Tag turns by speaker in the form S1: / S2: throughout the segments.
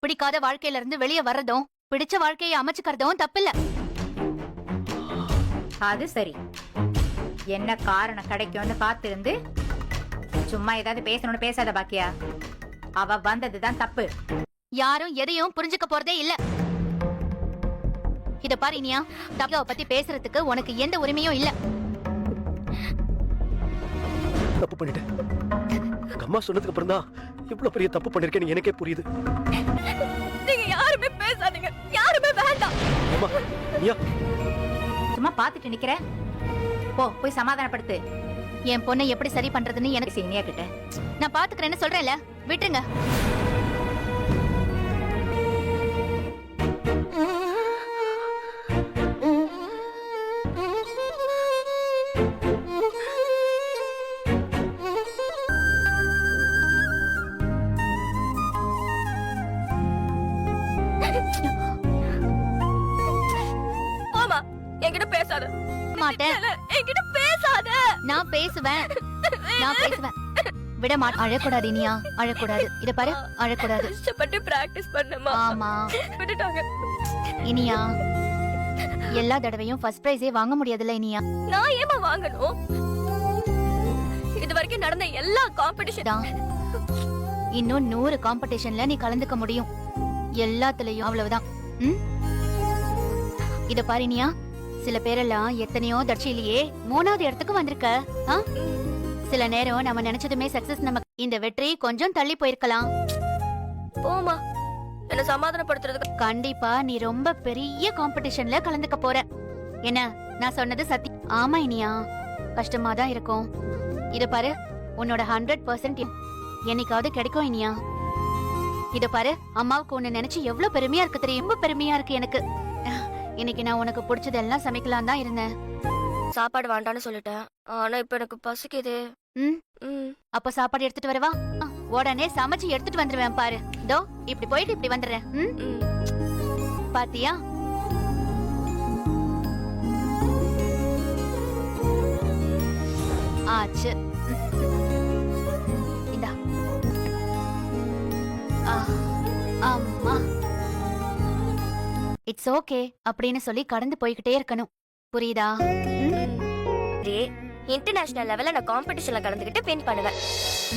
S1: பிடிக்காத வாழ்க்கையில இருந்து வெளியே வர்றதும் பிடிச்ச வாழ்க்கையை அமைச்சுக்கிறதும் தப்பில்ல.
S2: அது சரி, என்ன காரணம் கிடைக்கும்னு காத்திருந்து சும்மா ஏதாவது பேசணும்னு பேசாத பாக்கியா. அவ வந்ததுதான் தப்பு.
S1: யாரும் எதையும் புரிஞ்சுக்க போறதே இல்ல. இத பாரு இனியா, தப்பாவை பத்தி பேசுறதுக்கு உனக்கு எந்த உரிமையும் இல்ல.
S3: தப்பு பண்ணிட்டேன். அம்மா சொன்னதுக்கு அப்புறம் தான் இவ்வளவு பெரிய தப்பு பண்ணிருக்கேன்னு எனக்கே புரியுது.
S1: நீங்க யாருமே பேசாதீங்க, யாருமே வேண்டாம்.
S3: அம்மா, இனியா,
S2: சும்மா பாத்துட்டு நிக்கிற, போ போய் சமாதானப்படுத்து.
S1: என் பொண்ணை எப்படி சரி பண்றதுன்னு எனக்கு
S2: இனியா கிட்ட
S1: நான் பாத்துக்கிறேன்னு சொல்றேன்ல, விட்டுருங்க.
S4: போமா, என்கிட்ட பேசாத.
S1: மாட்டேன்.
S4: என்கிட்ட பேசாத.
S1: நான் பேசுவேன், நான் பேசுவேன். விட மாட்டேன். அழக்கூடாது இனியா, அழக்கூடாது. இத பாரு, அழக்கூடாது.
S4: கஷ்டப்பட்டு பிராக்டிஸ் பண்ணமா.
S1: ஆமா,
S4: விட்டுட்டாங்க.
S1: இனியா எல்லா தடவையும் ஃபர்ஸ்ட் பிரைஸே வாங்க முடியாதுல்ல இனியா.
S4: நான் ஏமா வாங்கணும்? இது வரைக்கும் நடந்த எல்லா காம்படிஷன்
S1: தான் இன்னும் 100 காம்படிஷன்ல நீ கலந்துக்க முடியும். எல்லாத்துலயும் அவ்வளவுதான். ம்? இத பாரு இனியா, சில பேரெல்லாம் எத்தனையோ தட்சியிலேயே 3வது இடத்துக்கு வந்திருக்க. ஆ? சில நேரம் நம்ம நினைச்சதுமே சக்சஸ் நமக்கு இந்த வெற்றி கொஞ்சம் தள்ளி போயிருக்கலாம்.
S4: போமா, என்ன சமாதானப்படுத்துறதுக்கு.
S1: கண்டிப்பா நீ ரொம்ப பெரிய காம்படிஷன்ல கலந்துக்க போற. என்ன நான் சொன்னது சத்தி? ஆமா இனியா, கஷ்டமா தான் இருக்கும். இத பாரு, உன்னோட 100% என்னைக்காவது கிடைக்கும் இனியா. இத பாரு, அம்மாவுக்கு உன்னை நினைச்சு எவ்வளவு பெருமையா இருக்கு தெரியும். ரொம்ப பெருமையா இருக்கு எனக்கு. இன்னைக்கு நான் உனக்கு பிடிச்சதெல்லாம் சமைக்கலாம் தான் இருந்தேன்.
S4: சாப்பாடு வேண்டான்னு சொல்லிட்டேன். ஆனா இப்ப எனக்கு பசிக்குது.
S1: ம்?
S4: ம்.
S1: அப்ப சாப்பாடு எடுத்துட்டு வரவா? உடனே சமைச்சு எடுத்துட்டு வந்துருவேன் பாரு. இதோ இப்படி போயிட்டு இப்படி வந்துடுறேன். ம்?
S4: ம்.
S1: பாத்தியா? ஆச்சு. இந்தா. அம்மா, இட்ஸ் ஓகே அப்படின்னு சொல்லி கடந்து போய்கிட்டே இருக்கணும். புரியுதா?
S4: இன்டர்நேஷனல் லெவல்ல நான் காம்படிஷன்ல கலந்துக்கிட்டு வின் பண்ணுவேன்.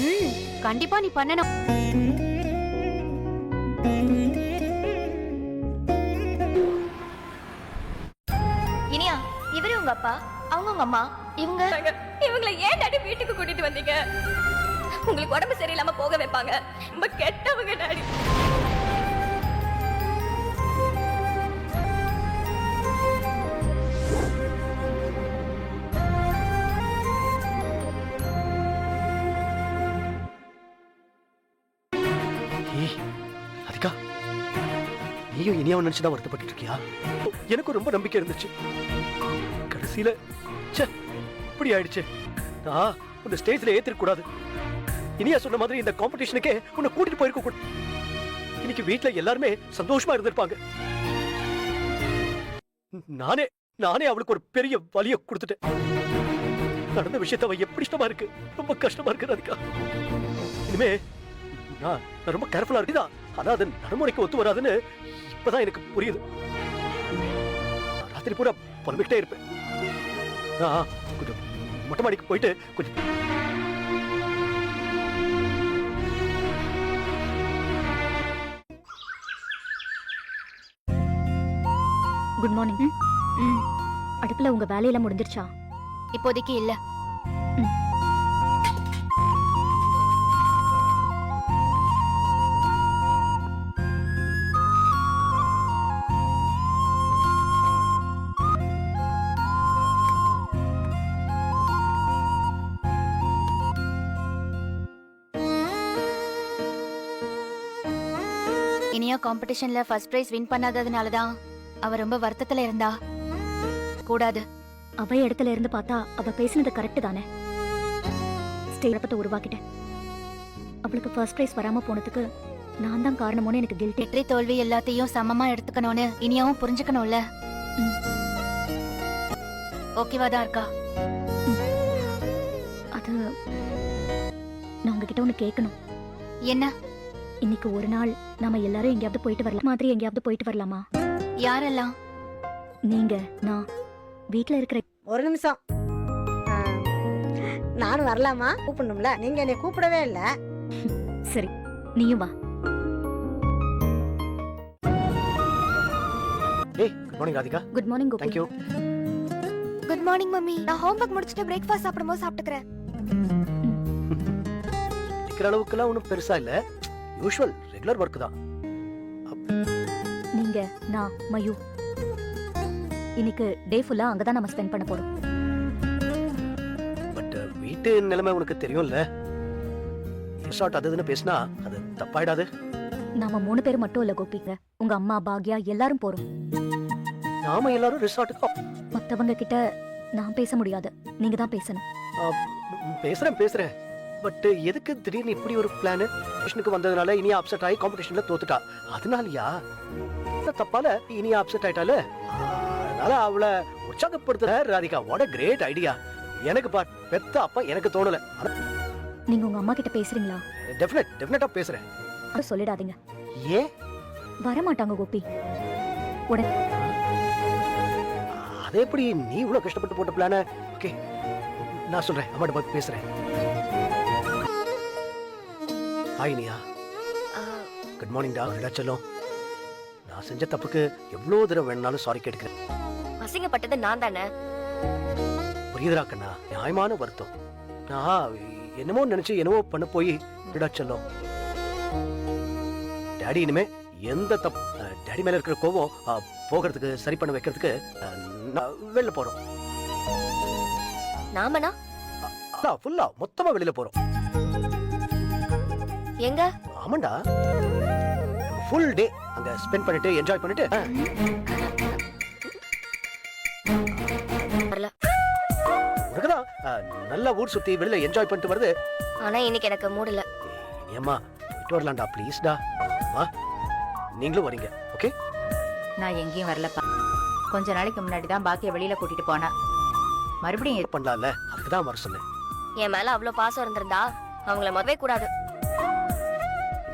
S1: ம், கண்டிப்பா நீ பண்ணணும்.
S4: இனியா, இவரு உங்க அப்பா, அவங்க உங்க அம்மா, இவங்களை ஏன் டாடி வீட்டுக்கு கூட்டிட்டு வந்தீங்க? உங்களுக்கு உடம்பு சரியில்லாம போக வைப்பாங்க. ரொம்ப கெட்டவங்க டாடி.
S3: ஏய், ராதிகா, நீயும் இனியாவை நினைச்சுதான் வருத்தப்பட்டு இருக்கியா? எனக்கும் ரொம்ப நம்பிக்கை இருந்துச்சு. கடைசியில ச்சே, இப்படி ஆயிடுச்சு. நான் உன்னை ஸ்டேஜ்ல ஏத்திருக்க கூடாது. இனியா சொன்ன மாதிரி இந்த காம்படிஷனுக்கே உன்னை கூட்டிட்டு போயிருக்க கூடாது. இன்னைக்கு வீட்டுல எல்லாருமே சந்தோஷமா இருந்திருப்பாங்க. நானே நானே அவளுக்கு ஒரு பெரிய வலியை கொடுத்துட்டேன். நடந்த விஷயத்த அவ எப்படி இஷ்டமா இருக்கு, ரொம்ப கஷ்டமா இருக்கு ராதிகா. இனிமே நான் ரொம்ப கேர்ஃபுல்லா இருக்குதா, ஆனா அது நடைமுறைக்கு ஒத்து வராதுன்னு இப்பதான் எனக்கு புரியுது. ராத்திரி பூரா புலம்பிக்கிட்டே இருப்பேன். நான் கொஞ்சம் மொட்டை மாடிக்கு போயிட்டு கொஞ்சம்
S5: குட் மார்னிங். அடுப்புல உங்க வேலையெல்லாம் முடிஞ்சிருச்சா?
S1: இப்போதைக்கு இல்ல. இனியா காம்படிஷன்ல ஃபர்ஸ்ட் பிரைஸ் வின் பண்ணாததுனால தான் அவ ரொம்ப வருத்தத்துல இருந்தா. கூடாது.
S5: அவ இடத்துல இருந்து பார்த்தா அவ பேசினது கரெக்ட் தானே. ஸ்டேஜத்தை உருவாக்கிட்டேன். அவளுக்கு ஃபர்ஸ்ட் பிரைஸ் வராம போனதுக்கு நான் தான் காரணமோன்னு எனக்கு கில்ட்டி.
S1: வெற்றி தோல்வி எல்லாத்தையும் சமமா எடுத்துக்கணும்னு இனியாவும் புரிஞ்சுக்கணும்ல. ஓகேவா தான் இருக்கா?
S5: அது நான் உங்ககிட்ட ஒண்ணு கேட்கணும்.
S1: என்ன?
S5: இன்னைக்கு ஒரு நாள் நாம எல்லாரும் எங்கேயாவது போயிட்டு வரலாம் மாதிரி எங்கேயாவது போயிட்டு வரலாமா?
S1: யாரெல்லாம்?
S5: நீங்க, நான், வீட்ல இருக்கிற
S6: ஒரு நிமிஷம். ஆ, நானும் வரலாமா? கூப்பிடணும்ல, நீங்க என்னை கூப்பிடவே இல்ல.
S5: சரி, நீயும் வா.
S3: ஏய் good morning Radhika.
S5: Good morning Gopi.
S3: Thank you.
S4: Good morning mummy. நான் ஹோம்வொர்க் முடிச்சிட்டு பிரேக்ஃபாஸ்ட் சாப்பிடும்போது சாப்பிட்டுக்கிறேன்.
S3: இருக்கிற அளவுக்குலாம் ஒன்றும் பெருசா இல்ல, யூஷுவல் ரெகுலர் ஒர்க் தான்.
S5: நீங்க, நான், மயூ இன்னைக்கு டே ஃபுல்லா அங்கதான் நம்ம ஸ்பெண்ட் பண்ண போறோம்.
S3: பட் வீட்டு நிலைமை உனக்கு தெரியும்ல, ரிசார்ட் அதுன்னு பேசினா அது தப்பாயிடாது.
S5: நாம 3 பேர் மட்டும் இல்ல கோபிங்க, உங்க அம்மா பாக்யா எல்லாரும் போறோம்.
S3: நாம எல்லாரும் ரிசார்ட்டுக்கு
S5: மத்தவங்க கிட்ட நான் பேச முடியாது, நீங்க தான் பேசணும்.
S3: பேசுறேன். பட் எதுக்கு திடீர்னு இப்படி ஒரு பிளான்? காம்படிஷனுக்கு வந்ததுனால இனியா அப்செட் ஆகி காம்படிஷன்ல தோத்துட்டா, அதனாலயா? தப்பால இனியா அப்செட் ஆயிட்டால, அதனால அவளை உற்சாகப்படுத்துற Radhika. What a great idea. எனக்கு பெத்த அப்பா எனக்கு தோணல.
S5: நீங்க உங்க அம்மா கிட்ட பேசுறீங்களா?
S3: டெஃபினட்டா பேசுறேன்.
S5: அது சொல்லிடாதீங்க,
S3: ஏன்?
S5: வரமாட்டாங்க கோபி.
S3: அதே எப்படி நீ இவ்வளவு கஷ்டப்பட்டு போட்ட பிளான? ஓகே, நான் சொல்றேன், அம்மாட்ட பார்த்து பேசுறேன். ஹாய் இனியா. குட் மார்னிங் டா. என்னடா செல்லம், நான் செஞ்ச தப்புக்கு எவ்வளவு தடவை வேணாலும் சாரி கேட்கிறேன்.
S4: அசிங்கப்பட்டது நான் தானே.
S3: புரியுதுடா கண்ணா, நியாயமான வருத்தம். நான் என்னமோ நினைச்சு என்னமோ பண்ண போய் விடா செல்லம். டாடி இனிமே எந்த தப்பு, டாடி மேல இருக்கிற கோவம் போகிறதுக்கு, சரி பண்ண வைக்கிறதுக்கு வெளில போறோம்.
S4: நாமனா?
S3: ஃபுல்லா மொத்தமா வெளியில போறோம்.
S4: எங்க?
S3: ஆமாண்டா, ஃபுல் டே அங்க ஸ்பெண்ட் பண்ணிட்டு என்ஜாய் பண்ணிட்டு
S4: வரல.
S3: உனக்குதான் நல்ல ஊர் சுத்தி வெளியில என்ஜாய் பண்ணிட்டு வருது.
S4: ஆனா இன்னைக்கு எனக்கு மூட் இல்ல.
S3: ஏம்மா போயிட்டு வரலாம்டா ப்ளீஸ்டா. நீங்களும் வரீங்க? ஓகே.
S2: நான் எங்கேயும் வரலப்பா. கொஞ்ச நாளைக்கு முன்னாடி தான் பாக்கிய வெளியில கூட்டிட்டு போனேன். மறுபடியும்
S3: பண்ணலாம்ல, அதுக்குதான் வர சொன்னேன்.
S4: என் மேல அவ்வளவு பாசம் இருந்திருந்தா அவங்கள மறவே கூடாது.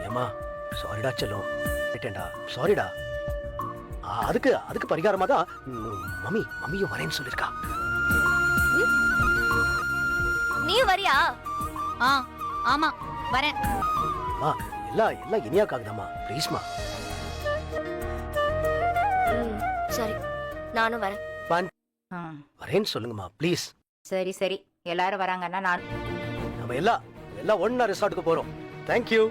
S3: ஏம்மா சாரிடா செல்லம், விட்டேன்டா, சாரிடா. அதுக்கு பரிகாரமா தான் மம்மியும் வரேன்னு சொல்லிருக்கா.
S4: நீ வரியா?
S1: ஆமா வரேன்.
S3: எல்லாம் இனியாக்காகதாம்மா, ப்ளீஸ்மா.
S4: சரி, நானும் வரேன்.
S3: வரேன்னு சொல்லுங்கம்மா ப்ளீஸ்.
S2: சரி சரி, எல்லாரும் வராங்கன்னா நான்
S3: நம்ம எல்லாம் ஒண்ணா ரிசார்ட்டுக்கு போறோம். தேங்க்யூ.